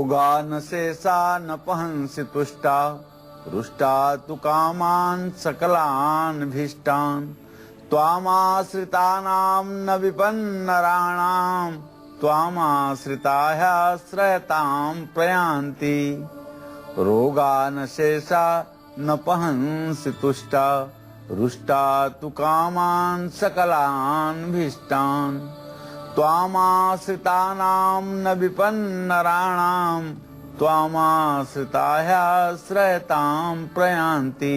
रोगा न शेषा न पहंसि तुष्टा रुष्टा तु कामान् सकलान् भीष्टान् त्वामाश्रितानां न विपन्नराणां त्वामाश्रिताह्याश्रयतां प्रयान्ति रोगा न शेषा न पहंसि तुष्टा रुष्टा तु कामान् सकलान् भीष्टान् त्वामाश्रितानां न विपन्नराणां त्वामाश्रिताह्याश्रयतां प्रयान्ति।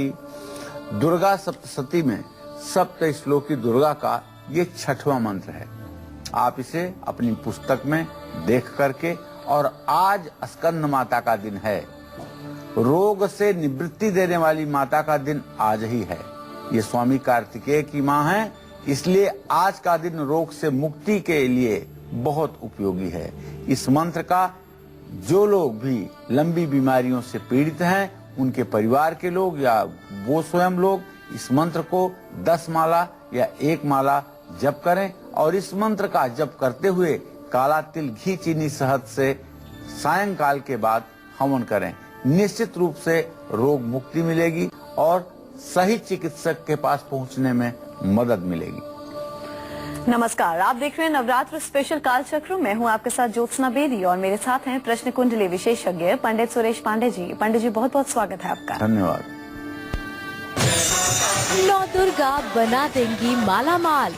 दुर्गा सप्तशती में सप्त श्लोकी दुर्गा का ये 6वां मंत्र है। आप इसे अपनी पुस्तक में देख करके, और आज स्कंद माता का दिन है, रोग से निवृत्ति देने वाली माता का दिन आज ही है। ये स्वामी कार्तिकेय की माँ है, इसलिए आज का दिन रोग से मुक्ति के लिए बहुत उपयोगी है। इस मंत्र का जो लोग भी लंबी बीमारियों से पीड़ित हैं, उनके परिवार के लोग या वो स्वयं लोग इस मंत्र को 10 माला या 1 माला जप करें, और इस मंत्र का जप करते हुए काला तिल, घी, चीनी, शहद से सायंकाल के बाद हवन करें। निश्चित रूप से रोग मुक्ति मिलेगी और सही चिकित्सक के पास पहुंचने में मदद मिलेगी। नमस्कार, आप देख रहे हैं नवरात्र स्पेशल कालचक्र। मैं हूं आपके साथ ज्योत्सना बेदी और मेरे साथ हैं प्रश्न कुंडली विशेषज्ञ पंडित सुरेश पांडे जी। पंडित जी, बहुत बहुत स्वागत है आपका। धन्यवाद। नौ दुर्गा बना देंगी माला माल,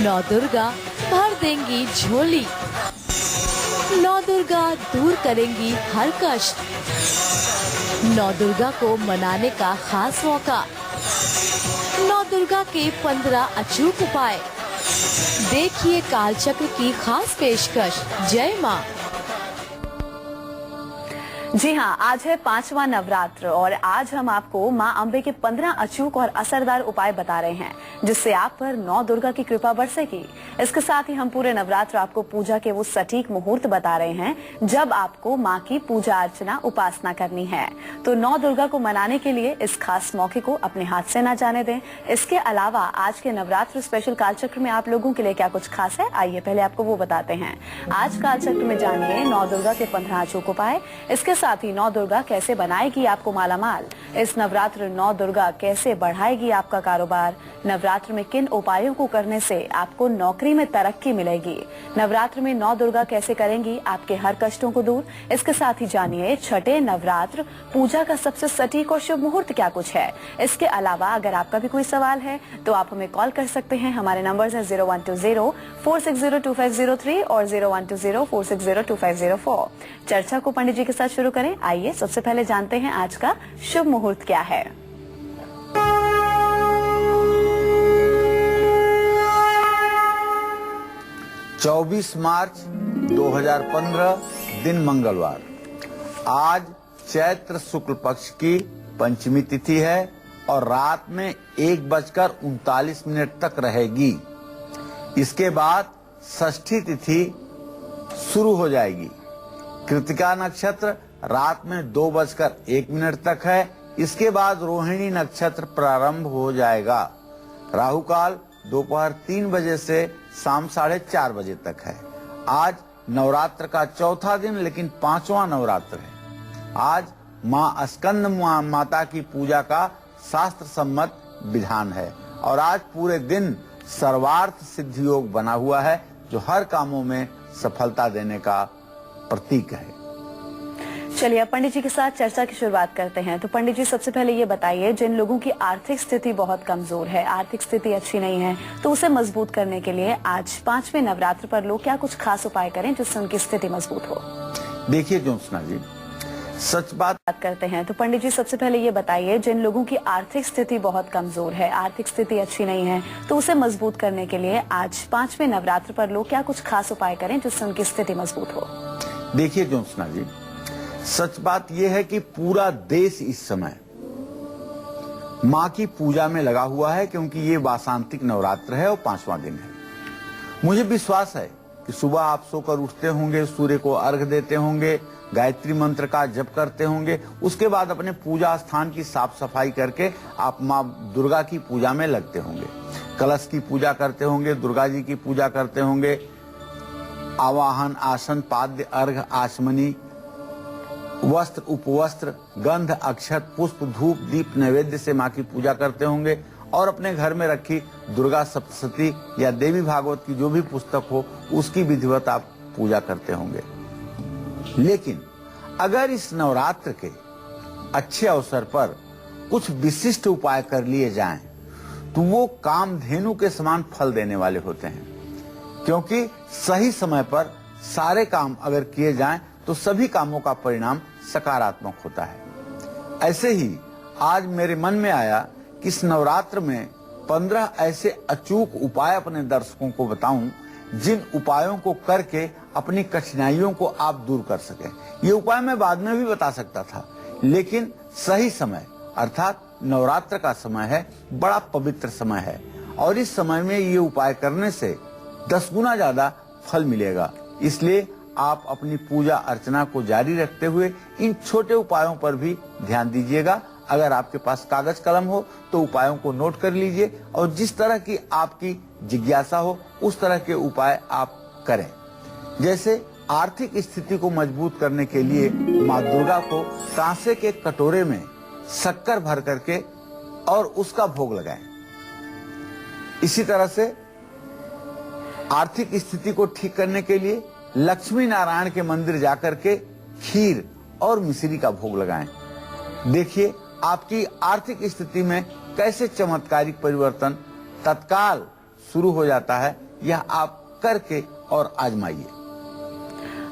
नौ दुर्गा भर देंगी झोली, नौ दुर्गा दूर करेंगी हर कष्ट, नौ दुर्गा को मनाने का खास मौका, नौ दुर्गा के 15 अचूक उपाय। देखिए कालचक्र की खास पेशकश। जय माँ। जी हाँ, आज है 5वां नवरात्र और आज हम आपको माँ अम्बे के 15 अचूक और असरदार उपाय बता रहे हैं, जिससे आप पर 9 दुर्गा की कृपा बरसेगी। इसके साथ ही हम पूरे नवरात्र आपको पूजा के वो सटीक मुहूर्त बता रहे हैं जब आपको माँ की पूजा अर्चना उपासना करनी है। तो 9 दुर्गा को मनाने के लिए इस खास मौके को अपने हाथ से न जाने दें। इसके अलावा आज के नवरात्र स्पेशल कालचक्र में आप लोगों के लिए क्या कुछ खास है, आइए पहले आपको वो बताते हैं। आज कालचक्र में जानिए 9 दुर्गा के 15 अचूक उपाय। इसके साथ ही 9 दुर्गा कैसे बनाएगी आपको मालामाल। इस नवरात्र 9 दुर्गा कैसे बढ़ाएगी आपका कारोबार। नवरात्र में किन उपायों को करने से आपको नौकरी में तरक्की मिलेगी। नवरात्र में 9 दुर्गा कैसे करेंगी आपके हर कष्टों को दूर। इसके साथ ही जानिए छठे नवरात्र पूजा का सबसे सटीक और शुभ मुहूर्त क्या कुछ है। इसके अलावा अगर आपका भी कोई सवाल है तो आप हमें कॉल कर सकते हैं। हमारे नंबर्स हैं 0120-460-2503 और 0120-460-2504। चर्चा को पंडित जी के साथ शुरू करें। आइए सबसे पहले जानते हैं आज का शुभ मुहूर्त क्या है। चौबीस मार्च 2015 दिन मंगलवार। आज चैत्र शुक्ल पक्ष की पंचमी तिथि है और रात में 1:39 तक रहेगी। इसके बाद षष्ठी तिथि शुरू हो जाएगी। कृतिका नक्षत्र रात में 2:01 तक है। इसके बाद रोहिणी नक्षत्र प्रारंभ हो जाएगा। राहु काल दोपहर 3 बजे से शाम 4:30 बजे तक है। आज नवरात्र का चौथा दिन लेकिन 5वां नवरात्र है। आज माँ स्कंद माता की पूजा का शास्त्र सम्मत विधान है और आज पूरे दिन सर्वार्थ सिद्धि योग बना हुआ है, जो हर कामों में सफलता देने का प्रतीक है। चलिए अब पंडित जी के साथ चर्चा की शुरुआत करते हैं। तो पंडित जी सबसे पहले ये बताइए, जिन लोगों की आर्थिक स्थिति बहुत कमजोर है, आर्थिक स्थिति अच्छी नहीं है, तो उसे मजबूत करने के लिए आज 5वें नवरात्र पर लोग क्या कुछ खास उपाय करें जिससे उनकी स्थिति मजबूत हो। देखिए ज्योत्सना जी, सच बात करते हैं। तो पंडित जी सबसे पहले ये बताइए, जिन लोगों की आर्थिक स्थिति बहुत कमजोर है, आर्थिक स्थिति अच्छी नहीं है, तो उसे मजबूत करने के लिए आज 5वें नवरात्र पर लोग क्या कुछ खास उपाय करें जिससे उनकी स्थिति मजबूत हो। देखिए ज्योत्सना जी, सच बात यह है कि पूरा देश इस समय माँ की पूजा में लगा हुआ है, क्योंकि ये वासांतिक नवरात्र है और 5वां दिन है। मुझे विश्वास है कि सुबह आप सोकर उठते होंगे, सूर्य को अर्घ देते होंगे, गायत्री मंत्र का जप करते होंगे, उसके बाद अपने पूजा स्थान की साफ सफाई करके आप माँ दुर्गा की पूजा में लगते होंगे। कलश की पूजा करते होंगे, दुर्गा जी की पूजा करते होंगे, आवाहन, आसन, पाद्य, अर्घ, आचमनी, वस्त्र, उपवस्त्र, गंध, अक्षत, पुष्प, धूप, दीप, नैवेद्य से माँ की पूजा करते होंगे और अपने घर में रखी दुर्गा सप्तशती या देवी भागवत की जो भी पुस्तक हो उसकी विधिवत आप पूजा करते होंगे। लेकिन अगर इस नवरात्र के अच्छे अवसर पर कुछ विशिष्ट उपाय कर लिए जाएं, तो वो कामधेनु के समान फल देने वाले होते हैं, क्योंकि सही समय पर सारे काम अगर किए जाएं तो सभी कामों का परिणाम सकारात्मक होता है। ऐसे ही आज मेरे मन में आया कि इस नवरात्र में 15 ऐसे अचूक उपाय अपने दर्शकों को बताऊं, जिन उपायों को करके अपनी कठिनाइयों को आप दूर कर सकें। ये उपाय मैं बाद में भी बता सकता था, लेकिन सही समय अर्थात नवरात्र का समय है, बड़ा पवित्र समय है और इस समय में ये उपाय करने से 10 गुना ज्यादा फल मिलेगा। इसलिए आप अपनी पूजा अर्चना को जारी रखते हुए इन छोटे उपायों पर भी ध्यान दीजिएगा। अगर आपके पास कागज कलम हो तो उपायों को नोट कर लीजिए और जिस तरह की आपकी जिज्ञासा हो उस तरह के उपाय आप करें। जैसे आर्थिक स्थिति को मजबूत करने के लिए माँ दुर्गा को कांसे के कटोरे में शक्कर भर करके और उसका भोग लगाएं। इसी तरह से आर्थिक स्थिति को ठीक करने के लिए लक्ष्मी नारायण के मंदिर जाकर के खीर और मिश्री का भोग लगाएं। देखिए आपकी आर्थिक स्थिति में कैसे चमत्कारिक परिवर्तन तत्काल शुरू हो जाता है। यह आप करके और आजमाइए।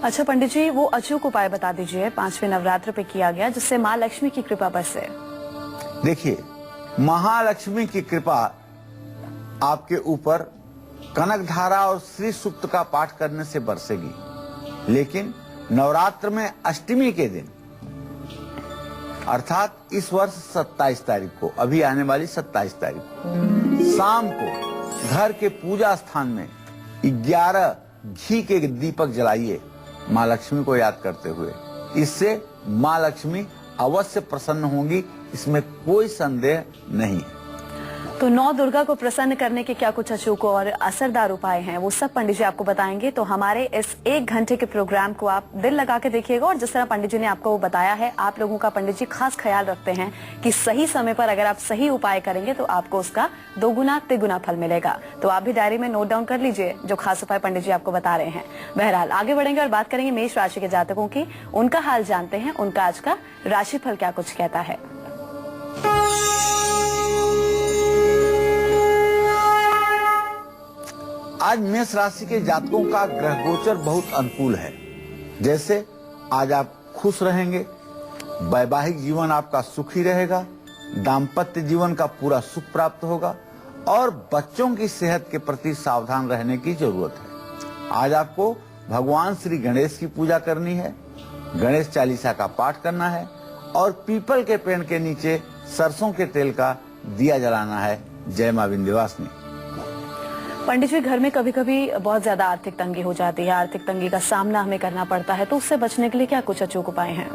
अच्छा पंडित जी, वो अचूक उपाय बता दीजिए 5वें नवरात्र पे किया गया जिससे माँ लक्ष्मी की कृपा बरसे। देखिए, महालक्ष्मी की कृपा आपके ऊपर कनक धारा और श्री सूक्त का पाठ करने से बरसेगी, लेकिन नवरात्र में अष्टमी के दिन अर्थात इस वर्ष 27 तारीख को, अभी आने वाली 27 तारीख को शाम को घर के पूजा स्थान में 11 घी के दीपक जलाइए माँ लक्ष्मी को याद करते हुए। इससे माँ लक्ष्मी अवश्य प्रसन्न होंगी, इसमें कोई संदेह नहीं है। तो 9 दुर्गा को प्रसन्न करने के क्या कुछ अचूक और असरदार उपाय हैं, वो सब पंडित जी आपको बताएंगे। तो हमारे इस 1 घंटे के प्रोग्राम को आप दिल लगा के देखिएगा और जिस तरह पंडित जी ने आपको वो बताया है, आप लोगों का पंडित जी खास ख्याल रखते हैं कि सही समय पर अगर आप सही उपाय करेंगे तो आपको उसका 2 गुना 3 गुना फल मिलेगा। तो आप भी डायरी में नोट डाउन कर लीजिए जो खास उपाय पंडित जी आपको बता रहे हैं। बहरहाल आगे बढ़ेंगे और बात करेंगे मेष राशि के जातकों की। उनका हाल जानते हैं, उनका आज का राशिफल क्या कुछ कहता है। आज मेष राशि के जातकों का ग्रह गोचर बहुत अनुकूल है। जैसे आज आप खुश रहेंगे, वैवाहिक जीवन आपका सुखी रहेगा, दाम्पत्य जीवन का पूरा सुख प्राप्त होगा और बच्चों की सेहत के प्रति सावधान रहने की जरूरत है। आज आपको भगवान श्री गणेश की पूजा करनी है, गणेश चालीसा का पाठ करना है और पीपल के पेड़ के नीचे सरसों के तेल का दिया जलाना है। जय मां विंध्यवासिनी। पंडित जी, घर में कभी कभी बहुत ज्यादा आर्थिक तंगी हो जाती है, आर्थिक तंगी का सामना हमें करना पड़ता है, तो उससे बचने के लिए क्या कुछ अचूक उपाय हैं?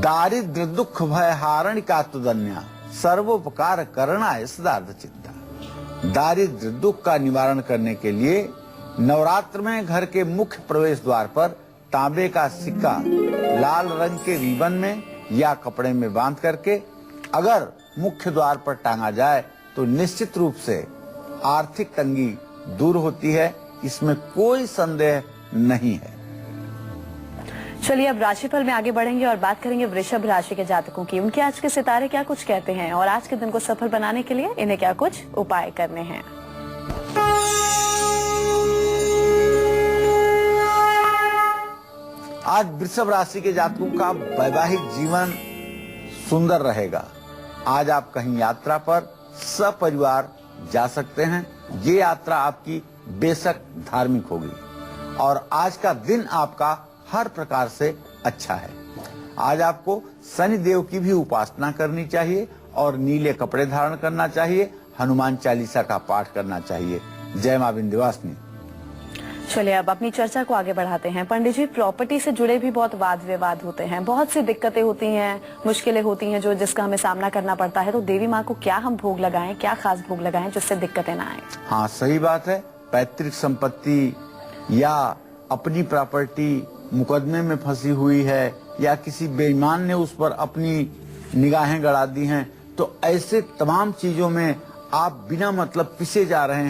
दारिद्र दुख भय हारण का तुदन्या सर्वोपकार करना सदार्थ चित्ता। दारिद्र दुख का निवारण करने के लिए नवरात्र में घर के मुख्य प्रवेश द्वार पर तांबे का सिक्का लाल रंग के रिबन में या कपड़े में बांध करके अगर मुख्य द्वार पर टांगा जाए तो निश्चित रूप से आर्थिक तंगी दूर होती है, इसमें कोई संदेह नहीं है। चलिए अब राशिफल में आगे बढ़ेंगे और बात करेंगे वृषभ राशि के जातकों की। उनके आज के सितारे क्या कुछ कहते हैं और आज के दिन को सफल बनाने के लिए इन्हें क्या कुछ उपाय करने हैं। आज वृषभ राशि के जातकों का वैवाहिक जीवन सुंदर रहेगा। आज आप कहीं यात्रा पर सपरिवार जा सकते हैं। ये यात्रा आपकी बेशक धार्मिक होगी और आज का दिन आपका हर प्रकार से अच्छा है। आज आपको शनि देव की भी उपासना करनी चाहिए और नीले कपड़े धारण करना चाहिए, हनुमान चालीसा का पाठ करना चाहिए। जय मां विंध्यवासिनी। चलिए अब अपनी चर्चा को आगे बढ़ाते हैं। पंडित जी, प्रॉपर्टी से जुड़े भी बहुत वाद विवाद होते हैं, बहुत सी दिक्कतें होती हैं, मुश्किलें होती हैं जिसका हमें सामना करना पड़ता है। तो देवी माँ को क्या हम भोग लगाएं, क्या खास भोग लगाएं जिससे दिक्कतें ना आए? हाँ, सही बात है। पैतृक संपत्ति या अपनी प्रॉपर्टी मुकदमे में फंसी हुई है या किसी बेईमान ने उस पर अपनी निगाहें गड़ा दी हैं, तो ऐसे तमाम चीजों में आप बिना मतलब पिसे जा रहे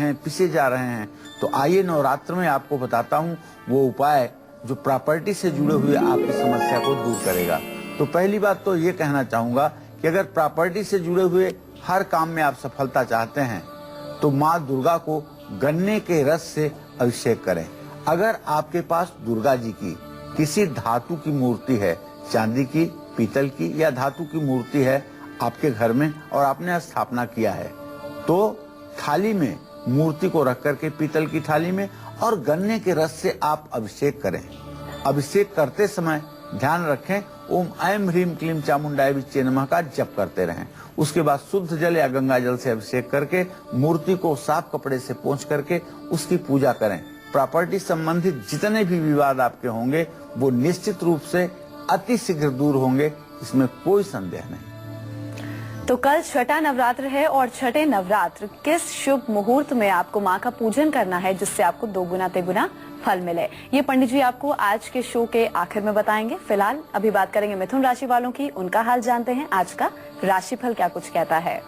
हैं। तो आइए नवरात्र में आपको बताता हूँ वो उपाय जो प्रॉपर्टी से जुड़े हुए आपकी समस्या को दूर करेगा। तो पहली बात तो ये कहना चाहूंगा कि अगर प्रॉपर्टी से जुड़े हुए हर काम में आप सफलता चाहते हैं तो माँ दुर्गा को गन्ने के रस से अभिषेक करें। अगर आपके पास दुर्गा जी की किसी धातु की मूर्ति है, चांदी की, पीतल की या धातु की मूर्ति है आपके घर में और आपने स्थापना किया है, तो थाली में मूर्ति को रख करके पीतल की थाली में और गन्ने के रस से आप अभिषेक करें। अभिषेक करते समय ध्यान रखें ओम ऐं ह्रीं क्लीं चामुंडाय विच्चे नमः का जप करते रहें। उसके बाद शुद्ध जल या गंगा जल से अभिषेक करके मूर्ति को साफ कपड़े से पोंछ करके उसकी पूजा करें। प्रॉपर्टी संबंधित जितने भी विवाद आपके होंगे वो निश्चित रूप से अति शीघ्र दूर होंगे, इसमें कोई संदेह नहीं। तो कल छठा नवरात्र है और छठे नवरात्र किस शुभ मुहूर्त में आपको माँ का पूजन करना है जिससे आपको दोगुना तिगुना फल मिले, ये पंडित जी आपको आज के शो के आखिर में बताएंगे। फिलहाल अभी बात करेंगे मिथुन राशि वालों की, उनका हाल जानते हैं। आज का राशिफल क्या कुछ कहता है।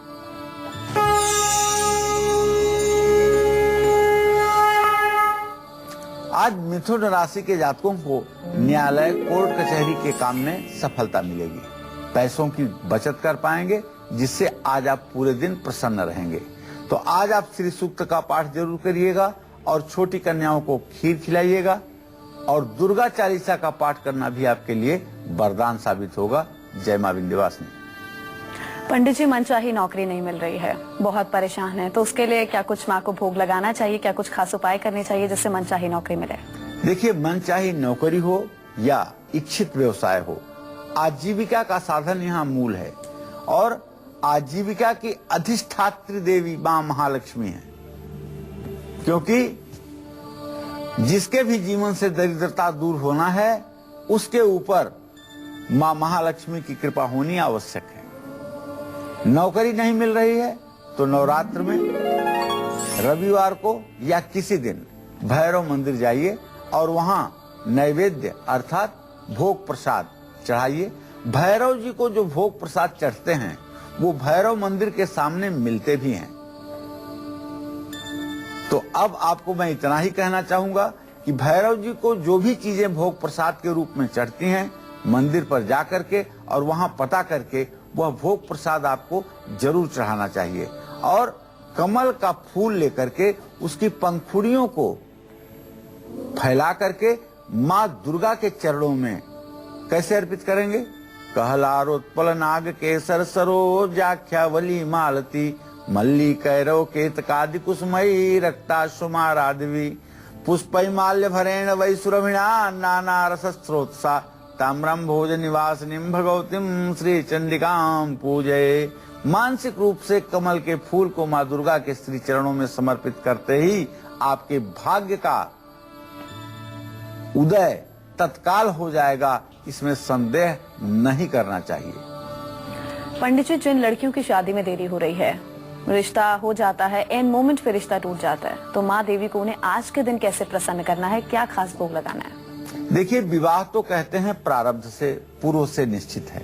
आज मिथुन राशि के जातकों को न्यायालय, कोर्ट कचहरी के काम में सफलता मिलेगी। पैसों की बचत कर पाएंगे जिससे आज आप पूरे दिन प्रसन्न रहेंगे। तो आज आप श्री सूक्त का पाठ जरूर करिएगा और छोटी कन्याओं को खीर खिलाइएगा और दुर्गा चालीसा का पाठ करना भी आपके लिए वरदान साबित होगा। जय मां विंध्यवासिनी। पंडित जी, मनचाही नौकरी नहीं मिल रही है, बहुत परेशान है, तो उसके लिए क्या कुछ माँ को भोग लगाना चाहिए, क्या कुछ खास उपाय करने चाहिए जिससे मनचाही नौकरी मिले? देखिए, मनचाही नौकरी हो या इच्छित व्यवसाय हो, आजीविका का साधन यहाँ मूल है और आजीविका की अधिष्ठात्री देवी मां महालक्ष्मी है, क्योंकि जिसके भी जीवन से दरिद्रता दूर होना है उसके ऊपर मां महालक्ष्मी की कृपा होनी आवश्यक है। नौकरी नहीं मिल रही है तो नवरात्र में रविवार को या किसी दिन भैरव मंदिर जाइए और वहां नैवेद्य अर्थात भोग प्रसाद चढ़ाइए। भैरव जी को जो भोग प्रसाद चढ़ते हैं वो भैरव मंदिर के सामने मिलते भी हैं। तो अब आपको मैं इतना ही कहना चाहूंगा कि भैरव जी को जो भी चीजें भोग प्रसाद के रूप में चढ़ती हैं, मंदिर पर जा करके और वहां पता करके वह भोग प्रसाद आपको जरूर चढ़ाना चाहिए। और कमल का फूल लेकर के उसकी पंखुड़ियों को फैला करके माँ दुर्गा के चरणों में कैसे अर्पित करेंगे? कहलारोत्पल नाग केसर सरोजाख्यावली मालती मल्ली कैरव केतकादि कुसुमयी रक्ताश्रुमाराधवी पुष्पैमाल्य भरेण वै सुरभिणा नाना रसस्रोत्सा ताम्रम भोज निवासिनीं भगवतीं श्री चंडिकां पूजये। मानसिक रूप से कमल के फूल को माँ दुर्गा के श्री चरणों में समर्पित करते ही आपके भाग्य का उदय तत्काल हो जाएगा, इसमें संदेह नहीं करना चाहिए। पंडित जी, जिन लड़कियों की शादी में देरी हो रही है, रिश्ता हो जाता है, एन मोमेंट पे रिश्ता टूट जाता है, तो माँ देवी को उन्हें आज के दिन कैसे प्रसन्न करना है, क्या खास भोग लगाना है? देखिए, विवाह तो कहते हैं प्रारब्ध से पूर्व से निश्चित है।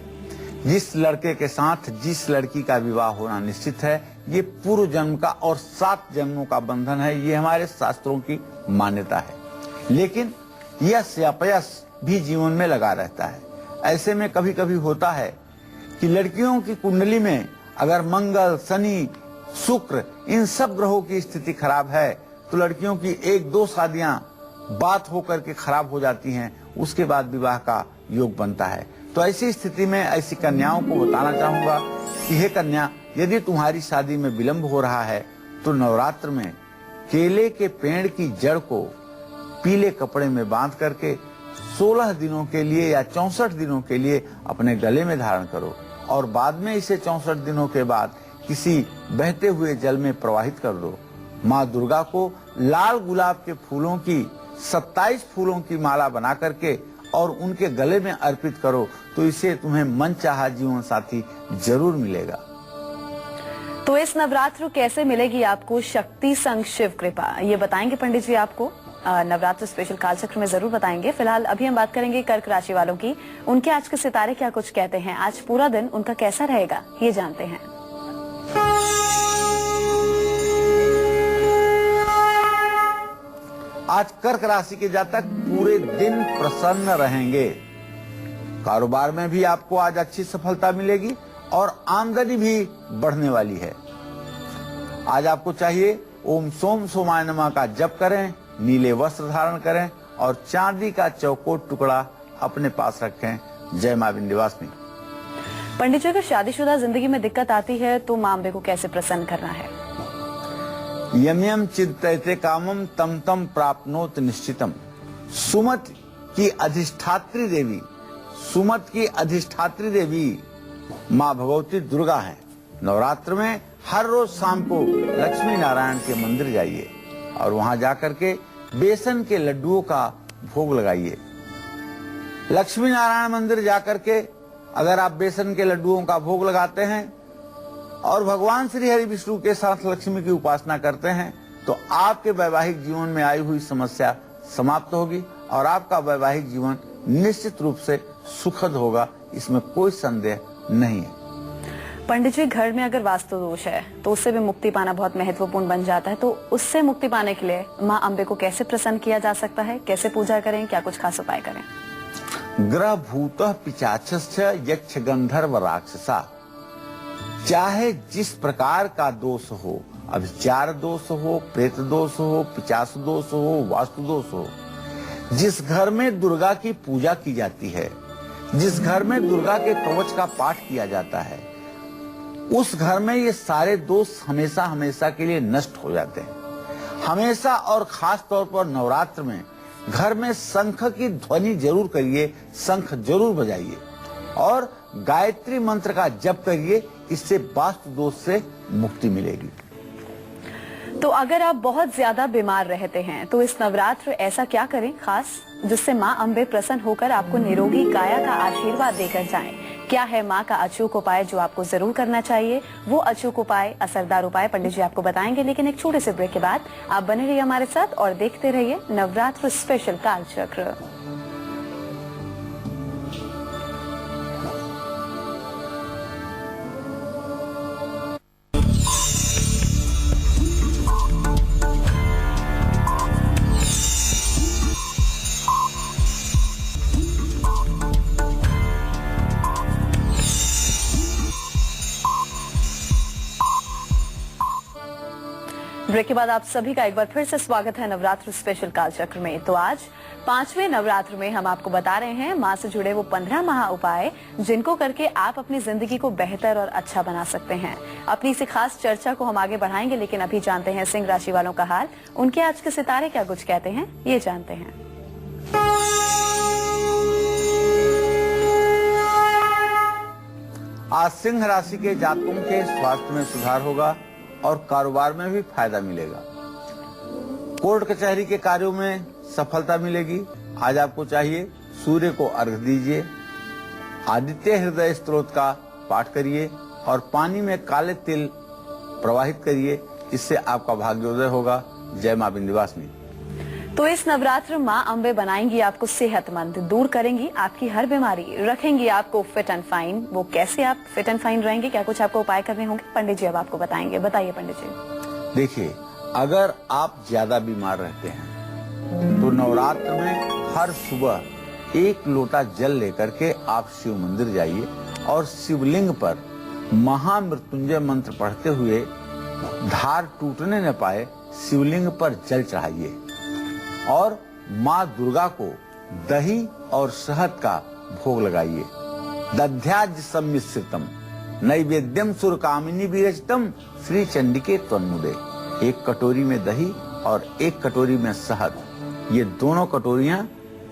जिस लड़के के साथ जिस लड़की का विवाह होना निश्चित है, ये पूर्व जन्म का और 7 जन्मों का बंधन है, ये हमारे शास्त्रों की मान्यता है। लेकिन यश या अपयश भी जीवन में लगा रहता है। ऐसे में कभी कभी होता है कि लड़कियों की कुंडली में अगर मंगल, शनि, शुक्र, इन सब ग्रहों की स्थिति खराब है तो लड़कियों की 1-2 शादियां बात होकर के खराब हो जाती हैं, उसके बाद विवाह का योग बनता है। तो ऐसी स्थिति में ऐसी कन्याओं को बताना चाहूंगा कि हे कन्या, यदि तुम्हारी शादी में विलंब हो रहा है तो नवरात्र में केले के पेड़ की जड़ को पीले कपड़े में बांध करके 16 दिनों के लिए या 64 दिनों के लिए अपने गले में धारण करो और बाद में इसे 64 दिनों के बाद किसी बहते हुए जल में प्रवाहित कर दो। माँ दुर्गा को लाल गुलाब के फूलों की 27 फूलों की माला बना करके और उनके गले में अर्पित करो, तो इसे तुम्हें मनचाहा जीवन साथी जरूर मिलेगा। तो इस नवरात्र कैसे मिलेगी आपको शक्ति संग शिव कृपा, ये बताएंगे पंडित जी आपको। नवरात्र स्पेशल कालचक्र में जरूर बताएंगे। फिलहाल अभी हम बात करेंगे कर्क राशि वालों की। उनके आज के सितारे क्या कुछ कहते हैं, आज पूरा दिन उनका कैसा रहेगा, ये जानते हैं। आज कर्क राशि के जातक पूरे दिन प्रसन्न रहेंगे। कारोबार में भी आपको आज अच्छी सफलता मिलेगी और आमदनी भी बढ़ने वाली है। आज आपको चाहिए ओम सोम सोमाय नमः का जप करें, नीले वस्त्र धारण करें और चांदी का चौकोर टुकड़ा अपने पास रखें। जय मां विंध्यवासिनी। पंडित जी, अगर शादीशुदा जिंदगी में दिक्कत आती है तो मां अम्बे को कैसे प्रसन्न करना है? यम यम चिंतयते कामम तम तम प्राप्नोत निश्चितम। सुमत की अधिष्ठात्री देवी, सुमत की अधिष्ठात्री देवी मां भगवती दुर्गा है। नवरात्र में हर रोज शाम को लक्ष्मी नारायण के मंदिर जाइए और वहां जाकर के बेसन के लड्डुओं का भोग लगाइए। लक्ष्मी नारायण मंदिर जाकर के अगर आप बेसन के लड्डुओं का भोग लगाते हैं और भगवान श्री हरि विष्णु के साथ लक्ष्मी की उपासना करते हैं तो आपके वैवाहिक जीवन में आई हुई समस्या समाप्त होगी और आपका वैवाहिक जीवन निश्चित रूप से सुखद होगा, इसमें कोई संदेह नहीं है। पंडित जी, घर में अगर वास्तु दोष है तो उससे भी मुक्ति पाना बहुत महत्वपूर्ण बन जाता है, तो उससे मुक्ति पाने के लिए मां अम्बे को कैसे प्रसन्न किया जा सकता है, कैसे पूजा करें, क्या कुछ खास उपाय करें? ग्रह भूतः पिशाचश्च यक्ष गंधर्व राक्षसा। चाहे जिस प्रकार का दोष हो, अभिचार दोष हो, प्रेत दोष हो, पिशाच दोष हो, वास्तु दोष हो, जिस घर में दुर्गा की पूजा की जाती है, जिस घर में दुर्गा के कवच का पाठ किया जाता है, उस घर में ये सारे दोष हमेशा हमेशा के लिए नष्ट हो जाते हैं। हमेशा और खास तौर पर नवरात्र में घर में शंख की ध्वनि जरूर करिए, शंख जरूर बजाइए और गायत्री मंत्र का जप करिए, इससे वास्तु दोष से मुक्ति मिलेगी। तो अगर आप बहुत ज्यादा बीमार रहते हैं तो इस नवरात्र ऐसा क्या करें खास जिससे मां अम्बे प्रसन्न होकर आपको निरोगी काया का आशीर्वाद देकर जाएं? क्या है मां का अचूक उपाय जो आपको जरूर करना चाहिए? वो अचूक उपाय, असरदार उपाय पंडित जी आपको बताएंगे, लेकिन एक छोटे से ब्रेक के बाद आप बने रहिए हमारे साथ और देखते रहिए नवरात्र स्पेशल कालचक्र। ब्रेक के बाद आप सभी का एक बार फिर से स्वागत है नवरात्र स्पेशल कालचक्र में। तो आज 5वें नवरात्र में हम आपको बता रहे हैं मां से जुड़े वो 15 महा उपाय जिनको करके आप अपनी जिंदगी को बेहतर और अच्छा बना सकते हैं। अपनी इसी खास चर्चा को हम आगे बढ़ाएंगे, लेकिन अभी जानते हैं सिंह राशि वालों का हाल। उनके आज के सितारे क्या कुछ कहते हैं, ये जानते हैं। आज सिंह राशि के जातकों के स्वास्थ्य में सुधार होगा और कारोबार में भी फायदा मिलेगा। कोर्ट कचहरी के कार्यों में सफलता मिलेगी। आज आपको चाहिए सूर्य को अर्घ्य दीजिए, आदित्य हृदय स्तोत्र का पाठ करिए और पानी में काले तिल प्रवाहित करिए, इससे आपका भाग्योदय होगा। जय मां विंध्यवासिनी। तो इस नवरात्र मां अम्बे बनाएंगी आपको सेहतमंद, दूर करेंगी आपकी हर बीमारी, रखेंगी आपको फिट एंड फाइन। वो कैसे आप फिट एंड फाइन रहेंगे, क्या कुछ आपको उपाय करने होंगे, पंडित जी अब आपको बताएंगे। बताइए पंडित जी। देखिए, अगर आप ज्यादा बीमार रहते हैं तो नवरात्र में हर सुबह 1 लोटा जल लेकर के आप शिव मंदिर जाइए और शिवलिंग पर महामृत्युंजय मंत्र पढ़ते हुए धार टूटने न पाए शिवलिंग पर जल चढ़ाइए और माँ दुर्गा को दही और शहद का भोग लगाइए। दध्याज सम्मिश्रितम नैवेद्यम सुरकामिनी विरचितम श्री चंडिके त्वन्मुदे। 1 कटोरी में दही और 1 कटोरी में शहद, ये दोनों कटोरियां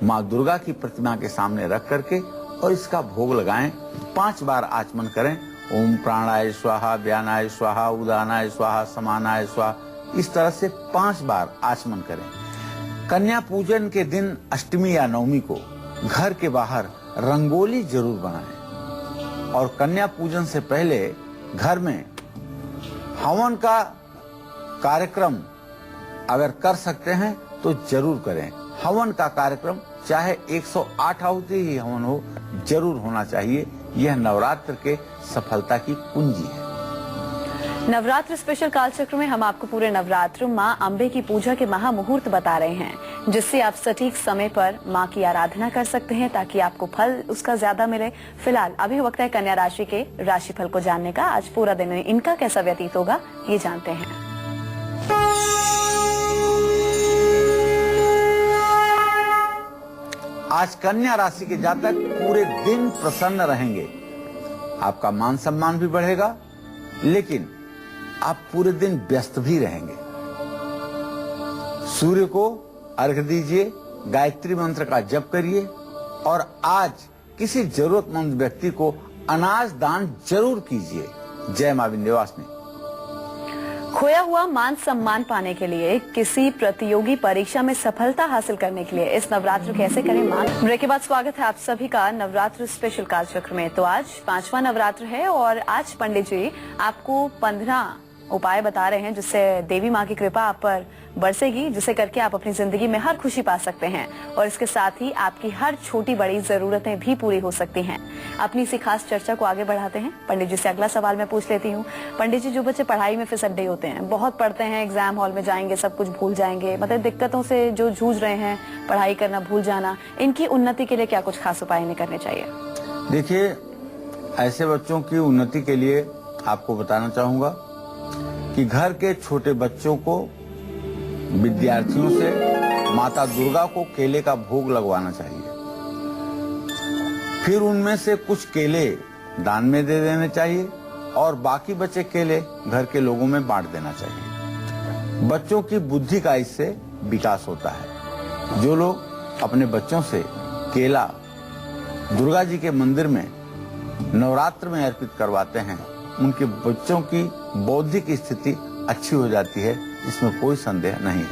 माँ दुर्गा की प्रतिमा के सामने रख करके और इसका भोग लगाएं। 5 बार आचमन करें। ओम प्राणाय स्वाहा, व्यानाय स्वाहा, उदानाय स्वाहा, समानाय स्वाहा, इस तरह से 5 बार आचमन करें। कन्या पूजन के दिन अष्टमी या नवमी को घर के बाहर रंगोली जरूर बनाएं और कन्या पूजन से पहले घर में हवन का कार्यक्रम अगर कर सकते हैं तो जरूर करें। हवन का कार्यक्रम चाहे 108 आहुति ही हवन हो, जरूर होना चाहिए। यह नवरात्र के सफलता की कुंजी है। नवरात्र स्पेशल कालचक्र में हम आपको पूरे नवरात्र मां अंबे की पूजा के महामुहूर्त बता रहे हैं, जिससे आप सटीक समय पर मां की आराधना कर सकते हैं ताकि आपको फल उसका ज्यादा मिले। फिलहाल अभी वक्त है कन्या राशि के राशिफल को जानने का। आज पूरा दिन इनका कैसा व्यतीत होगा, ये जानते हैं। आज कन्या राशि के जातक पूरे दिन प्रसन्न रहेंगे। आपका मान सम्मान भी बढ़ेगा, लेकिन आप पूरे दिन व्यस्त भी रहेंगे। सूर्य को अर्घ्य दीजिए, गायत्री मंत्र का जप करिए और आज किसी जरूरतमंद व्यक्ति को अनाज दान जरूर कीजिए। जय मां विंध्यवासिनी। खोया हुआ मान सम्मान पाने के लिए, किसी प्रतियोगी परीक्षा में सफलता हासिल करने के लिए इस नवरात्र कैसे करें मान। ब्रेक के बाद स्वागत है आप सभी का नवरात्र स्पेशल कालचक्र में। तो आज 5वां नवरात्र है और आज पंडित जी आपको 15 उपाय बता रहे हैं जिससे देवी माँ की कृपा आप पर बरसेगी, जिसे करके आप अपनी जिंदगी में हर खुशी पा सकते हैं और इसके साथ ही आपकी हर छोटी बड़ी जरूरतें भी पूरी हो सकती हैं। अपनी इसी खास चर्चा को आगे बढ़ाते हैं। पंडित जी से अगला सवाल मैं पूछ लेती हूँ। पंडित जी, जो बच्चे पढ़ाई में फिसड्डे होते हैं, बहुत पढ़ते हैं, एग्जाम हॉल में जाएंगे सब कुछ भूल जाएंगे, मतलब दिक्कतों से जो जूझ रहे हैं, पढ़ाई करना भूल जाना, इनकी उन्नति के लिए क्या कुछ खास उपाय इन्हें करने चाहिए? देखिए, ऐसे बच्चों की उन्नति के लिए आपको बताना चाहूंगा कि घर के छोटे बच्चों को, विद्यार्थियों से माता दुर्गा को केले का भोग लगवाना चाहिए। फिर उनमें से कुछ केले दान में दे देने चाहिए और बाकी बचे केले घर के लोगों में बांट देना चाहिए। बच्चों की बुद्धि का इससे विकास होता है। जो लोग अपने बच्चों से केला दुर्गा जी के मंदिर में नवरात्र में अर्पित करवाते हैं, उनके बच्चों की बौद्धिक स्थिति अच्छी हो जाती है, इसमें कोई संदेह नहीं है।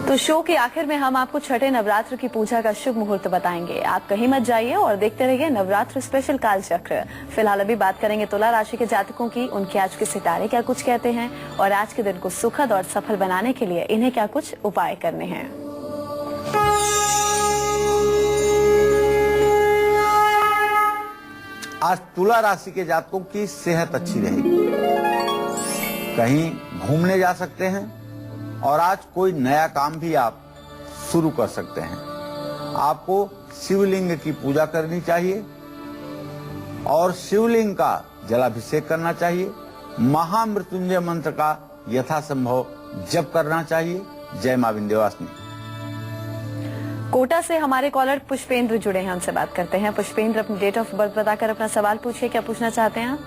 तो शो के आखिर में हम आपको छठे नवरात्र की पूजा का शुभ मुहूर्त बताएंगे। आप कहीं मत जाइए और देखते रहिए नवरात्र स्पेशल कालचक्र। फिलहाल अभी बात करेंगे तुला राशि के जातकों की। उनके आज के सितारे क्या कुछ कहते हैं और आज के दिन को सुखद और सफल बनाने के लिए इन्हें क्या कुछ उपाय करने हैं। आज तुला राशि के जातकों की सेहत अच्छी रहेगी। कहीं घूमने जा सकते हैं और आज कोई नया काम भी आप शुरू कर सकते हैं। आपको शिवलिंग की पूजा करनी चाहिए और शिवलिंग का जलाभिषेक करना चाहिए। महामृत्युंजय मंत्र का यथासंभव जप करना चाहिए। जय मां विंध्यवासिनी। कोटा से हमारे कॉलर पुष्पेंद्र जुड़े हैं, उनसे बात करते हैं। पुष्पेंद्र, अपनी डेट ऑफ बर्थ बताकर अपना सवाल पूछिए, क्या पूछना चाहते हैं आप?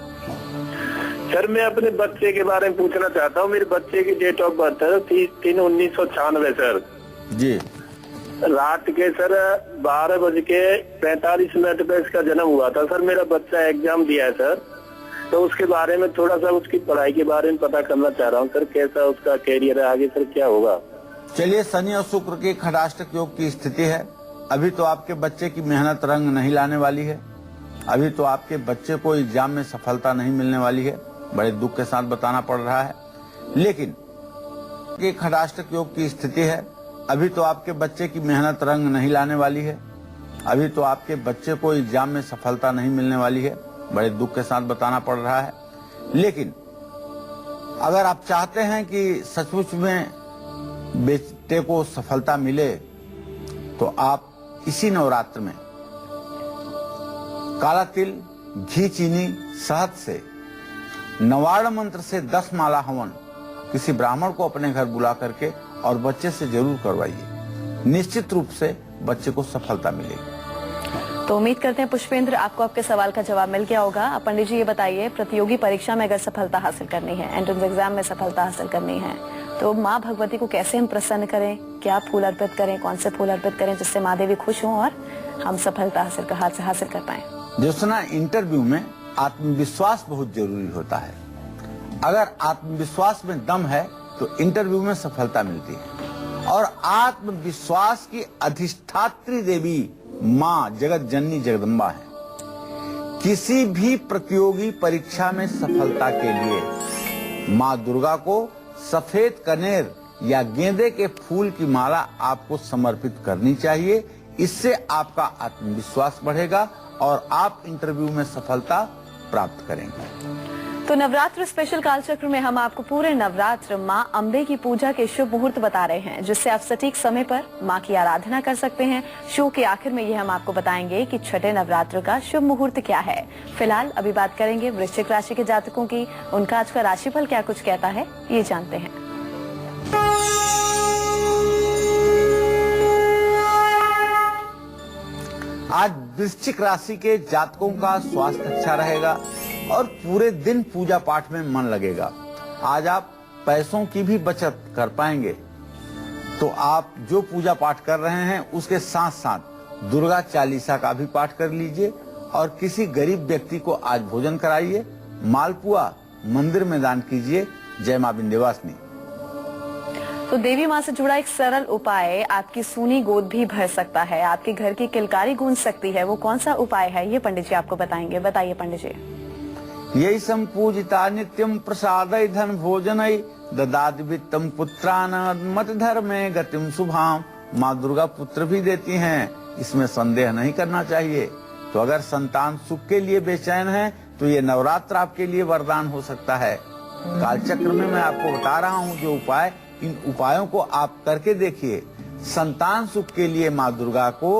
सर, मैं अपने बच्चे के बारे में पूछना चाहता हूँ। मेरे बच्चे की डेट ऑफ बर्थ है 3/1996 सर जी। रात के सर 12:45 पे इसका जन्म हुआ था। सर मेरा बच्चा एग्जाम दिया है सर, तो उसके बारे में थोड़ा सा उसकी पढ़ाई के बारे में पता करना चाह रहा हूँ सर। कैसा उसका कैरियर है आगे, सर क्या होगा? चलिए, शनि और शुक्र के खंडाष्टक योग की स्थिति है। अभी तो आपके बच्चे की मेहनत रंग नहीं लाने वाली है। अभी तो आपके बच्चे को एग्जाम में सफलता नहीं मिलने वाली है। बड़े दुख के साथ बताना पड़ रहा है, लेकिन के खंडाष्टक योग की स्थिति है। अभी तो आपके बच्चे की मेहनत रंग नहीं लाने वाली है। अभी तो आपके बच्चे को एग्जाम में सफलता नहीं मिलने वाली है। बड़े दुख के साथ बताना पड़ रहा है, लेकिन अगर आप चाहते हैं कि सचमुच में बेटे को सफलता मिले, तो आप इसी नवरात्र में काला तिल, घी, चीनी, शहद से नवार्ण मंत्र से 10 माला हवन किसी ब्राह्मण को अपने घर बुला करके और बच्चे से जरूर करवाइए। निश्चित रूप से बच्चे को सफलता मिलेगी। तो उम्मीद करते हैं पुष्पेंद्र आपको आपके सवाल का जवाब मिल गया होगा। अब पंडित जी ये बताइए, प्रतियोगी परीक्षा में अगर सफलता हासिल करनी है, एंट्रेंस एग्जाम में सफलता हासिल करनी है, तो माँ भगवती को कैसे हम प्रसन्न करें? क्या फूल अर्पित करें, कौन से फूल अर्पित करें जिससे माँ देवी खुश हों और हम सफलता हासिल कर पाएं? जोशना, इंटरव्यू में आत्मविश्वास बहुत जरूरी होता है। अगर आत्मविश्वास में दम है तो इंटरव्यू में सफलता मिलती है। और आत्मविश्वास की अधिष्ठात्री देवी माँ जगत जननी जगदम्बा है। किसी भी प्रतियोगी परीक्षा में सफलता के लिए माँ दुर्गा को सफेद कनेर या गेंदे के फूल की माला आपको समर्पित करनी चाहिए। इससे आपका आत्मविश्वास बढ़ेगा और आप इंटरव्यू में सफलता प्राप्त करेंगे। तो नवरात्र स्पेशल कालचक्र में हम आपको पूरे नवरात्र मां अंबे की पूजा के शुभ मुहूर्त बता रहे हैं, जिससे आप सटीक समय पर मां की आराधना कर सकते हैं। शो के आखिर में ये हम आपको बताएंगे कि छठे नवरात्र का शुभ मुहूर्त क्या है। फिलहाल अभी बात करेंगे वृश्चिक राशि के जातकों की। उनका आज का राशिफल क्या कुछ कहता है, ये जानते हैं। आज वृश्चिक राशि के जातकों का स्वास्थ्य अच्छा रहेगा और पूरे दिन पूजा पाठ में मन लगेगा। आज आप पैसों की भी बचत कर पाएंगे। तो आप जो पूजा पाठ कर रहे हैं उसके साथ साथ दुर्गा चालीसा का भी पाठ कर लीजिए और किसी गरीब व्यक्ति को आज भोजन कराइए। मालपुआ मंदिर में दान कीजिए। जय मां विंध्यवासिनी। तो देवी मां से जुड़ा एक सरल उपाय आपकी सूनी गोद भी भर सकता है, आपके घर की किलकारी गूंज सकती है। वो कौन सा उपाय है, ये पंडित जी आपको बताएंगे। बताइए पंडित जी। यही संपूजिता नित्यम प्रसादय धन भोजनय ददाति वित्तम पुत्रान मत धर्मे गतिम शुभाम। माँ दुर्गा पुत्र भी देती हैं, इसमें संदेह नहीं करना चाहिए। तो अगर संतान सुख के लिए बेचैन है तो ये नवरात्र आपके लिए वरदान हो सकता है। कालचक्र में मैं आपको बता रहा हूँ जो उपाय, इन उपायों को आप करके देखिए। संतान सुख के लिए माँ दुर्गा को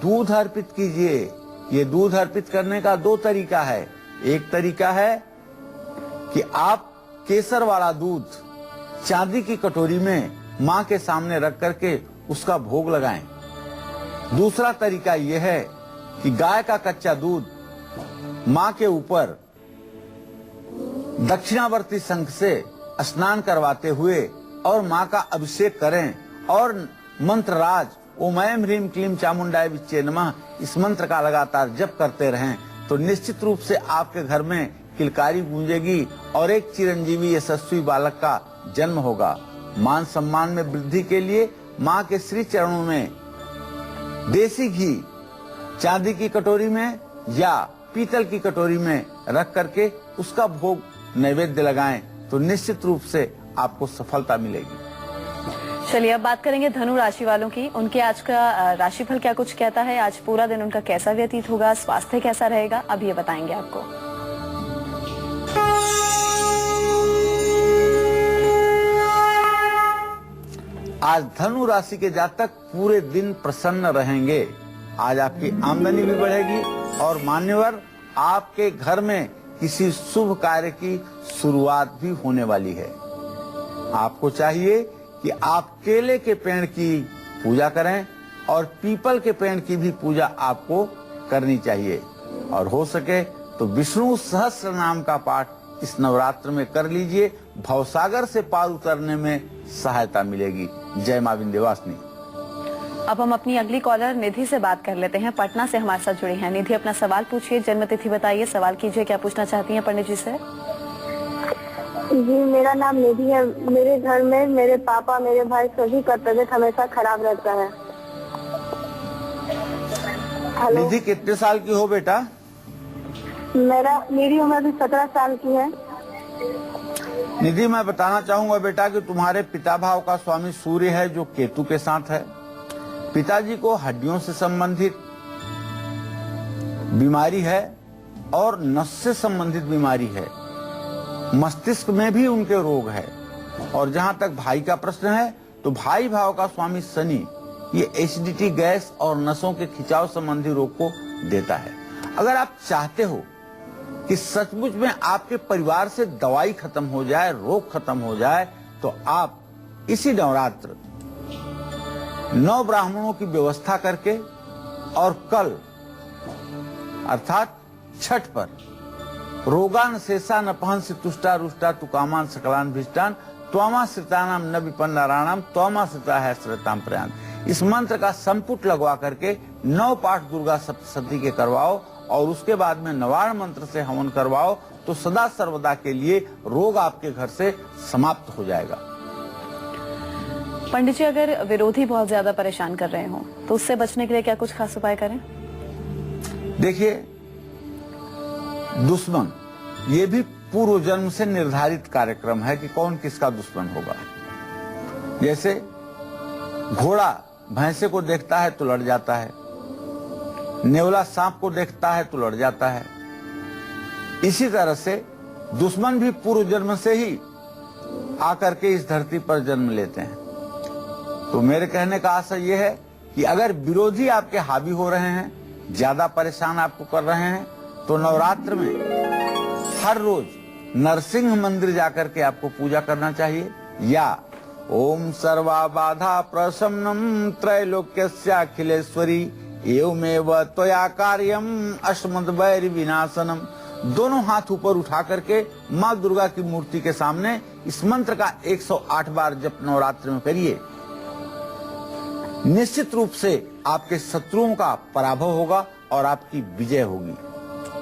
दूध अर्पित कीजिए। ये दूध अर्पित करने का दो तरीका है। एक तरीका है कि आप केसर वाला दूध चांदी की कटोरी में माँ के सामने रख करके उसका भोग लगाएं। दूसरा तरीका यह है कि गाय का कच्चा दूध माँ के ऊपर दक्षिणावर्ती शंख से स्नान करवाते हुए और माँ का अभिषेक करें और मंत्र राज ओम ऐं ह्रीं क्लीं चामुंडाय विच्चे नमः इस मंत्र का लगातार जप करते रहें तो निश्चित रूप से आपके घर में किलकारी गूंजेगी और एक चिरंजीवी यशस्वी बालक का जन्म होगा। मान सम्मान में वृद्धि के लिए माँ के श्री चरणों में देसी घी चांदी की कटोरी में या पीतल की कटोरी में रख करके उसका भोग नैवेद्य लगाएं तो निश्चित रूप से आपको सफलता मिलेगी। चलिए अब बात करेंगे धनु राशि वालों की। उनके आज का राशिफल क्या कुछ कहता है, आज पूरा दिन उनका कैसा व्यतीत होगा, स्वास्थ्य कैसा रहेगा, अब ये बताएंगे आपको। आज धनु राशि के जातक पूरे दिन प्रसन्न रहेंगे। आज आपकी आमदनी भी बढ़ेगी और मान्यवर आपके घर में किसी शुभ कार्य की शुरुआत भी होने वाली है। आपको चाहिए कि आप केले के पेड़ की पूजा करें और पीपल के पेड़ की भी पूजा आपको करनी चाहिए और हो सके तो विष्णु सहस्त्र नाम का पाठ इस नवरात्र में कर लीजिए। भवसागर से पार उतरने में सहायता मिलेगी। जय मां विंध्यवासिनी। अब हम अपनी अगली कॉलर निधि से बात कर लेते हैं। पटना से हमारे साथ जुड़ी हैं निधि। अपना सवाल पूछिए, जन्म तिथि बताइए, सवाल कीजिए, क्या पूछना चाहती हैं पंडित जी से। जी मेरा नाम निधि है। मेरे घर में मेरे पापा मेरे भाई सभी का तबीयत हमेशा खराब रहता है। हेलो निधि कितने साल की हो बेटा? मेरी उम्र भी 17 साल की है। निधि मैं बताना चाहूंगा बेटा कि तुम्हारे पिता भाव का स्वामी सूर्य है जो केतु के साथ है। पिताजी को हड्डियों से संबंधित बीमारी है और नस से संबंधित बीमारी है। मस्तिष्क में भी उनके रोग है। और जहां तक भाई का प्रश्न है तो भाई भाव का स्वामी शनि ये एसिडिटी, गैस और नसों के खिंचाव संबंधी रोग को देता है। अगर आप चाहते हो कि सचमुच में आपके परिवार से दवाई खत्म हो जाए, रोग खत्म हो जाए, तो आप इसी नवरात्र 9 ब्राह्मणों की व्यवस्था करके और कल अर्थात छठ पर रोगान शेषा नपहंस तुष्टा रुष्टा तुकामान सकलान भिष्टान त्वमा श्रितानाम न विपन्नाराणाम त्वमा श्रिता है श्रताम प्रयाण, इस मंत्र का संपुट लगवा करके 9 पाठ दुर्गा सप्तशती के करवाओ और उसके बाद में नवारण मंत्र से हवन करवाओ तो सदा सर्वदा के लिए रोग आपके घर से समाप्त हो जाएगा। पंडित जी अगर विरोधी बहुत ज्यादा परेशान कर रहे हो तो उससे बचने के लिए क्या कुछ खास उपाय करें? देखिए, दुश्मन ये भी पूर्व जन्म से निर्धारित कार्यक्रम है कि कौन किसका दुश्मन होगा। जैसे घोड़ा भैंसे को देखता है तो लड़ जाता है, नेवला सांप को देखता है तो लड़ जाता है। इसी तरह से दुश्मन भी पूर्व जन्म से ही आकर के इस धरती पर जन्म लेते हैं। तो मेरे कहने का आशय यह है कि अगर विरोधी आपके हावी हो रहे हैं, ज्यादा परेशान आपको कर रहे हैं, तो नवरात्र में हर रोज नरसिंह मंदिर जाकर के आपको पूजा करना चाहिए, या ओम सर्वा बाधा प्रशमनम त्रैलोक्यस्याखिलेश्वरी एवमेव त्वया कार्यम अस्मद् वैरि विनाशनम, दोनों हाथ ऊपर उठा करके माँ दुर्गा की मूर्ति के सामने इस मंत्र का 108 बार जप नवरात्र में करिए। निश्चित रूप से आपके शत्रुओं का पराभव होगा और आपकी विजय होगी।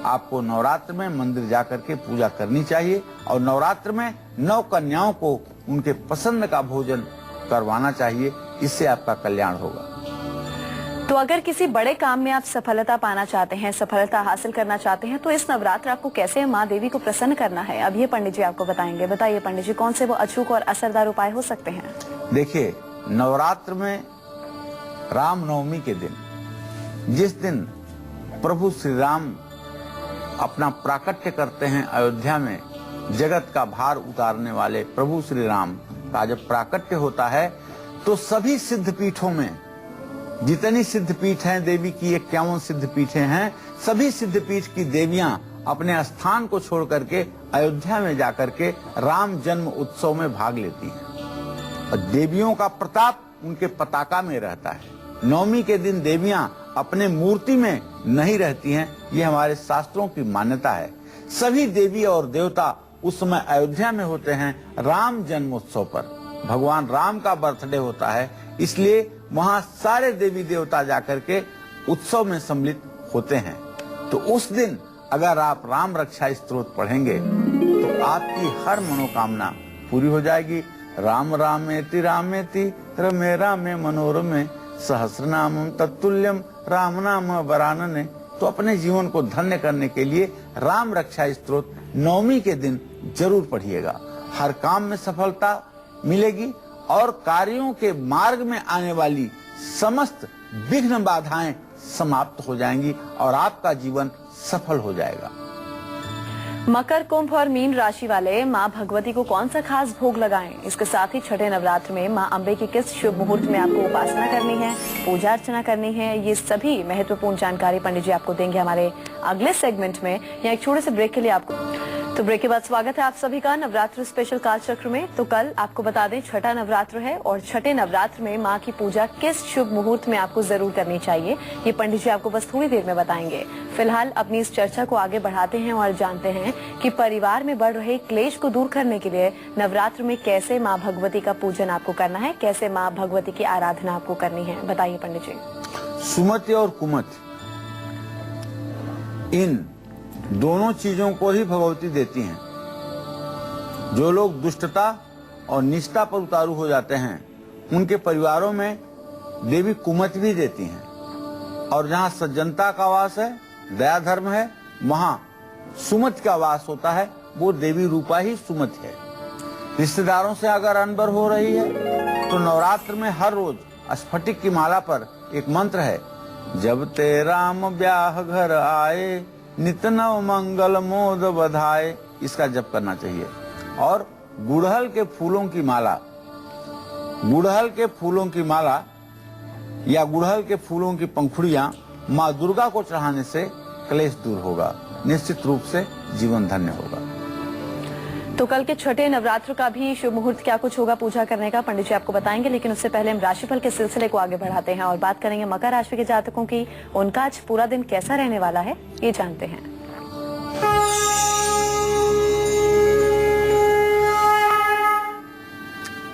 आपको नवरात्र में मंदिर जाकर के पूजा करनी चाहिए और नवरात्र में 9 कन्याओं को उनके पसंद का भोजन करवाना चाहिए, इससे आपका कल्याण होगा। तो अगर किसी बड़े काम में आप सफलता पाना चाहते हैं, सफलता हासिल करना चाहते हैं, तो इस नवरात्र आपको कैसे माँ देवी को प्रसन्न करना है, अब ये पंडित जी आपको बताएंगे। बताइए पंडित जी, कौन से वो अचूक और असरदार उपाय हो सकते हैं? देखिए, नवरात्र में रामनवमी के दिन, जिस दिन प्रभु श्री राम अपना प्राकट्य करते हैं अयोध्या में, जगत का भार उतारने वाले प्रभु श्री राम का जब प्राकट्य होता है, तो सभी सिद्धपीठों में, जितनी सिद्धपीठ हैं देवी की 51 सिद्धपीठें हैं, सभी सिद्धपीठ की देवियां अपने स्थान को छोड़ करके अयोध्या में जाकर के राम जन्म उत्सव में भाग लेती हैं और देवियों का प्रताप उनके पताका में रहता है। नवमी के दिन देवियां अपने मूर्ति में नहीं रहती हैं, ये हमारे शास्त्रों की मान्यता है। सभी देवी और देवता उस समय अयोध्या में होते हैं राम जन्मोत्सव पर। भगवान राम का बर्थडे होता है, इसलिए वहाँ सारे देवी देवता जाकर के उत्सव में सम्मिलित होते हैं। तो उस दिन अगर आप राम रक्षा स्तोत्र पढ़ेंगे तो आपकी हर मनोकामना पूरी हो जाएगी। राम रामेति रामेति रमे रामे मनोरमे सहस्रनामं तत्तुल्यम राम नाम वरानने। तो अपने जीवन को धन्य करने के लिए राम रक्षा स्तोत्र नवमी के दिन जरूर पढ़िएगा। हर काम में सफलता मिलेगी और कार्यों के मार्ग में आने वाली समस्त विघ्न बाधाएं समाप्त हो जाएंगी और आपका जीवन सफल हो जाएगा। मकर, कुंभ और मीन राशि वाले माँ भगवती को कौन सा खास भोग लगाएं? इसके साथ ही छठे नवरात्र में माँ अम्बे की किस शुभ मुहूर्त में आपको उपासना करनी है, पूजा अर्चना करनी है, ये सभी महत्वपूर्ण जानकारी पंडित जी आपको देंगे हमारे अगले सेगमेंट में। या एक छोटे से ब्रेक के लिए तो ब्रेक के बाद स्वागत है आप सभी का नवरात्र स्पेशल कालचक्र में। तो कल आपको बता दें छठा नवरात्र है और छठे नवरात्र में माँ की पूजा किस शुभ मुहूर्त में आपको जरूर करनी चाहिए, ये पंडित जी आपको बस थोड़ी देर में बताएंगे। फिलहाल अपनी इस चर्चा को आगे बढ़ाते हैं और जानते हैं कि परिवार में बढ़ रहे क्लेश को दूर करने के लिए नवरात्र में कैसे माँ भगवती का पूजन आपको करना है, कैसे माँ भगवती की आराधना आपको करनी है, बताइए पंडित जी। सुमति और कुमति, इन दोनों चीजों को ही भगवती देती हैं। जो लोग दुष्टता और निष्ठा पर उतारू हो जाते हैं, उनके परिवारों में देवी कुमति भी देती हैं। और जहाँ सज्जनता का वास है, दया धर्म है, वहाँ सुमति का वास होता है, वो देवी रूपा ही सुमति है। रिश्तेदारों से अगर अनबन हो रही है तो नवरात्र में हर रोज स्फटिक की माला पर एक मंत्र है, जब ते राम ब्याह घर आए नित नव मंगल मोद बधाए, इसका जप करना चाहिए। और गुड़हल के फूलों की माला, गुड़हल के फूलों की माला या गुड़हल के फूलों की पंखुड़ियां माँ दुर्गा को चढ़ाने से क्लेश दूर होगा, निश्चित रूप से जीवन धन्य होगा। तो कल के छठे नवरात्र का भी शुभ मुहूर्त क्या कुछ होगा पूजा करने का, पंडित जी आपको बताएंगे। लेकिन उससे पहले हम राशिफल के सिलसिले को आगे बढ़ाते हैं और बात करेंगे मकर राशि के जातकों की। उनका आज पूरा दिन कैसा रहने वाला है, ये जानते हैं।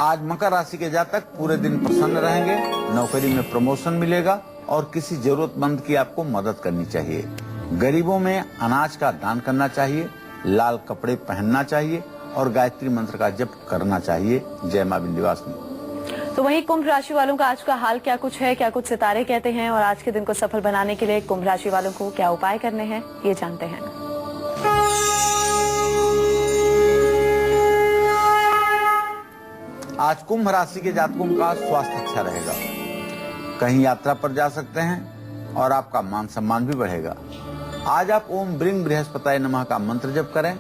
आज मकर राशि के जातक पूरे दिन प्रसन्न रहेंगे, नौकरी में प्रमोशन मिलेगा और किसी जरूरतमंद की आपको मदद करनी चाहिए। गरीबों में अनाज का दान करना चाहिए, लाल कपड़े पहनना चाहिए और गायत्री मंत्र का जप करना चाहिए। जय मां विंध्यवासिनी। तो वहीं कुंभ राशि वालों का आज का हाल क्या कुछ है, क्या कुछ सितारे कहते हैं और आज के दिन को सफल बनाने के लिए कुंभ राशि वालों को क्या उपाय करने हैं, ये जानते हैं। आज कुंभ राशि के जातकों का स्वास्थ्य अच्छा रहेगा। कहीं यात्रा पर जा सकते हैं और आपका मान सम्मान भी बढ़ेगा। आज आप ओम ब्रिंग बृहस्पताय नमः का मंत्र जप करें,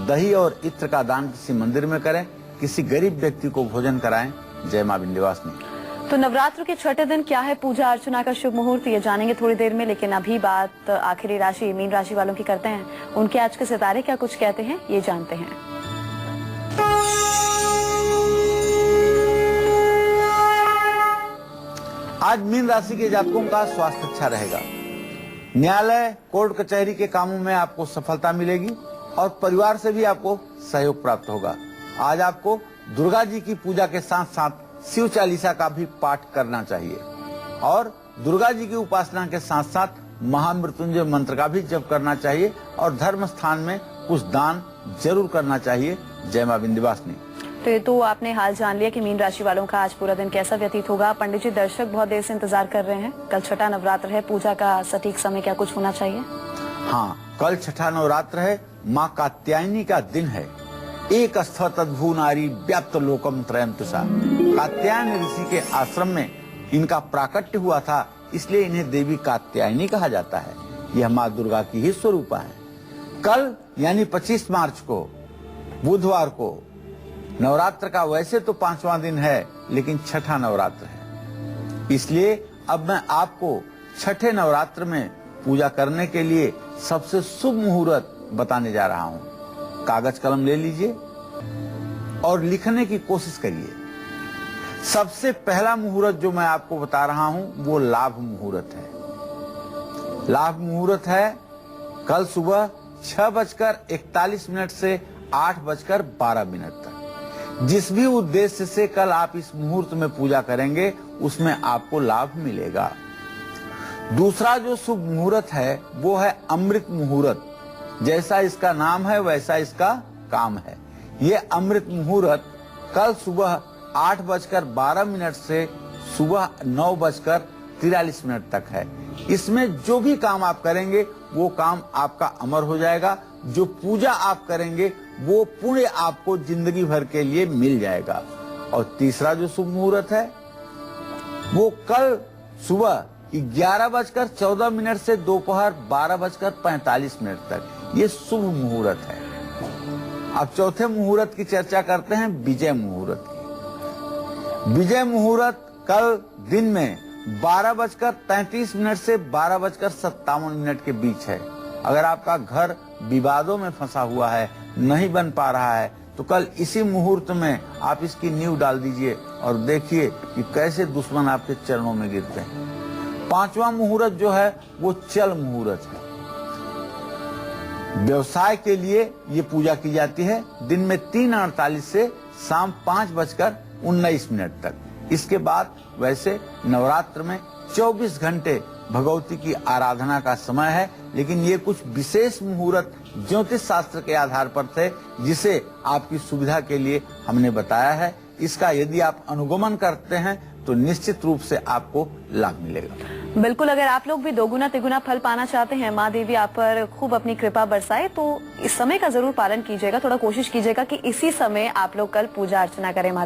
दही और इत्र का दान किसी मंदिर में करें, किसी गरीब व्यक्ति को भोजन कराएं। जय मां विंध्यवासिनी। तो नवरात्र के छठे दिन क्या है पूजा अर्चना का शुभ मुहूर्त, ये जानेंगे थोड़ी देर में, लेकिन अभी बात आखिरी राशि मीन राशि वालों की करते हैं। उनके आज के सितारे क्या कुछ कहते हैं, ये जानते हैं। आज मीन राशि के जातकों का स्वास्थ्य अच्छा रहेगा। न्यायालय, कोर्ट कचहरी के कामों में आपको सफलता मिलेगी और परिवार से भी आपको सहयोग प्राप्त होगा। आज आपको दुर्गा जी की पूजा के साथ साथ शिव चालीसा का भी पाठ करना चाहिए और दुर्गा जी की उपासना के साथ साथ महामृत्युंजय मंत्र का भी जप करना चाहिए और धर्म स्थान में कुछ दान जरूर करना चाहिए। जय मां विंध्यवासिनी। तो ये तो आपने हाल जान लिया कि मीन राशि वालों का आज पूरा दिन कैसा व्यतीत होगा। पंडित जी, दर्शक बहुत देर से इंतजार कर रहे हैं, कल छठा नवरात्र है, पूजा का सटीक समय क्या कुछ होना चाहिए? हाँ, कल छठा नवरात्र है, माँ कात्यायनी का दिन है। एक स्थ तद्भू नारी व्याप्त लोकम त्रयम तुषा। कात्यायन ऋषि के आश्रम में इनका प्राकट्य हुआ था, इसलिए इन्हें देवी कात्यायनी कहा जाता है। यह माँ दुर्गा की ही स्वरूपा है। कल यानी 25 मार्च को बुधवार को नवरात्र का वैसे तो 5वां दिन है, लेकिन छठा नवरात्र है, इसलिए अब मैं आपको छठे नवरात्र में पूजा करने के लिए सबसे शुभ मुहूर्त बताने जा रहा हूँ। कागज कलम ले लीजिए और लिखने की कोशिश करिए। सबसे पहला मुहूर्त जो मैं आपको बता रहा हूँ वो लाभ मुहूर्त है। लाभ मुहूर्त है कल सुबह 6:41 से 8:12 तक। जिस भी उद्देश्य से कल आप इस मुहूर्त में पूजा करेंगे उसमें आपको लाभ मिलेगा। दूसरा जो शुभ मुहूर्त है वो है अमृत मुहूर्त। जैसा इसका नाम है वैसा इसका काम है। ये अमृत मुहूर्त कल सुबह 8:12 से सुबह 9:43 तक है। इसमें जो भी काम आप करेंगे वो काम आपका अमर हो जाएगा। जो पूजा आप करेंगे वो पुण्य आपको जिंदगी भर के लिए मिल जाएगा। और तीसरा जो शुभ मुहूर्त है वो कल सुबह 11:14 से दोपहर 12:45 तक, ये शुभ मुहूर्त है। अब चौथे मुहूर्त की चर्चा करते हैं, विजय मुहूर्त की। विजय मुहूर्त कल दिन में 12:33 से 12:57 के बीच है। अगर आपका घर विवादों में फंसा हुआ है, नहीं बन पा रहा है, तो कल इसी मुहूर्त में आप इसकी नींव डाल दीजिए और देखिए कि कैसे दुश्मन आपके चरणों में गिरते हैं। 5वां मुहूर्त जो है वो चल मुहूर्त है। व्यवसाय के लिए ये पूजा की जाती है दिन में 3:48 से शाम 5:19 तक। इसके बाद वैसे नवरात्र में 24 घंटे भगवती की आराधना का समय है, लेकिन ये कुछ विशेष मुहूर्त ज्योतिष शास्त्र के आधार पर थे जिसे आपकी सुविधा के लिए हमने बताया है। इसका यदि आप अनुगमन करते हैं तो निश्चित रूप से आपको लाभ मिलेगा। बिल्कुल, अगर आप लोग भी दोगुना तिगुना फल पाना चाहते हैं, माँ देवी आप पर खूब अपनी कृपा बरसाए, तो इस समय का जरूर पालन कीजिएगा। थोड़ा कोशिश कीजिएगा कि इसी समय आप लोग कल पूजा अर्चना करें माँ